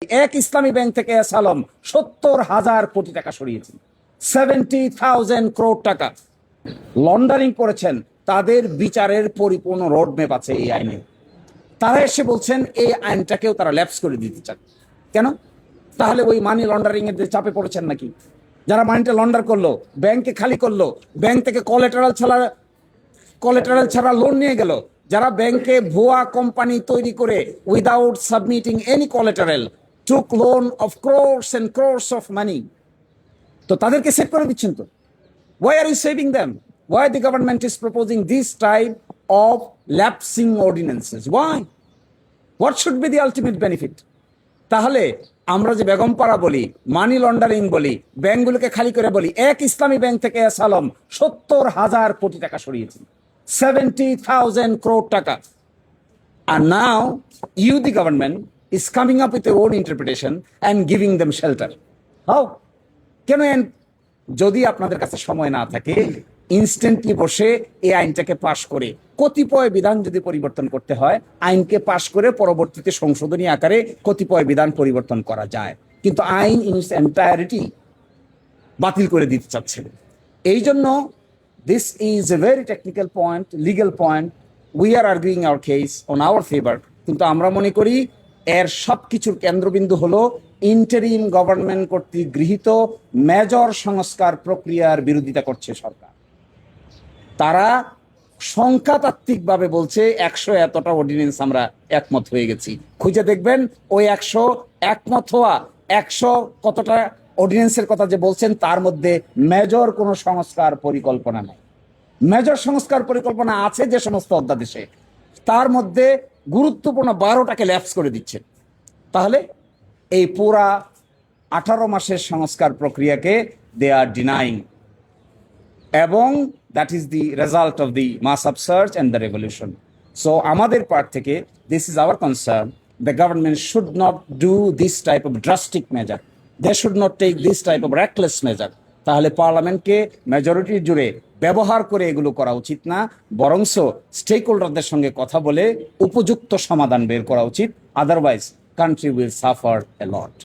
এক ইসলামী ব্যাংক থেকে এস আলম ৭০,০০০ কোটি টাকা সরিয়েছেন, 70,000 crore টাকা লন্ডারিং করেছেন। তাদের বিচারের পরিপূর্ণ রোডম্যাপ আছে এই আইনে। তারা এসে বলছেন এই আইনটাকেও তারা ল্যাপস করে দিতে চান। কেন? তাহলে ওই মানি লন্ডারিং এর চাপে পড়েছেন নাকি? যারা মানিটা লন্ডার করলো, ব্যাংকে খালি করলো, ব্যাংক থেকে কোলাটেরাল ছাড়া লোন নিয়ে গেল, যারা ব্যাংকে ভুয়া কোম্পানি তৈরি করে without submitting any collateral took loan of crores and crores of money, তো তাদেরকে সেভ করে দিচ্ছেন। তো why are you saving them? Why the government is proposing this type of lapsing ordinances? Why? What should be the ultimate benefit? তাহলে আমরা যে বেগমপাড়া বলি, money laundering বলি, ব্যাংকগুলোকে খালি করে বলি, এক ইসলামী ব্যাংক থেকে এস আলম ৭০,০০০ কোটি টাকা সরিয়েছেন, 70,000 crore টাকা। And now you, the government, is coming up with your own interpretation and giving them shelter. How? কেন? যদি আপনাদের কাছে সময় না থাকে, ইনস্ট্যান্টলি বসে এই আইনটাকে পাশ করে, কতিপয় বিধান যদি পরিবর্তন করতে হয়, আইনকে পাশ করে পরবর্তীতে সংশোধনী আকারে কতিপয় বিধান পরিবর্তন করা যায়, কিন্তু আইন ইন ইটস এন্টায়ারিটি বাতিল করে দিতে চাচ্ছেন। এই জন্য this is a very technical point, legal point. We are arguing our case on our favour, কিন্তু আমরা মনে করি এর সব কিছুর কেন্দ্রবিন্দু হলো ইন্টারিম গভর্নমেন্ট কর্তৃক গৃহীত মেজর সংস্কার প্রক্রিয়ার বিরোধিতা করছে সরকার। তারা সংখ্যাতাত্ত্বিকভাবে বলছে 100 এতটা অর্ডিনেন্স আমরা একমত হয়ে গেছি। খুঁজে দেখবেন ওই 100 একমত হওয়া 100 কতটা অর্ডিনেন্সের কথা যে বলছেন, তার মধ্যে মেজর কোনো সংস্কার পরিকল্পনা নাই। মেজর সংস্কার পরিকল্পনা আছে যে সমস্ত অধ্যাদেশে, তার মধ্যে গুরুত্বপূর্ণ 12টাকে ল্যাপস করে দিচ্ছেন। তাহলে এই পুরা 18 মাসের সংস্কার প্রক্রিয়াকে দে আর ডিনাইং, এবং that is the result of the mass upsurge and the revolution. So আমাদের পার্ট থেকে this is our concern, the government should not do this type of drastic measure, they should not take this type of reckless measure. তাহলে পার্লামেন্টকে মেজরিটির জুড়ে ব্যবহার করে এগুলো করা উচিত না, বরংস স্টেক হোল্ডারদের সঙ্গে কথা বলে উপযুক্ত সমাধান বের করা উচিত। Otherwise country will suffer A lot.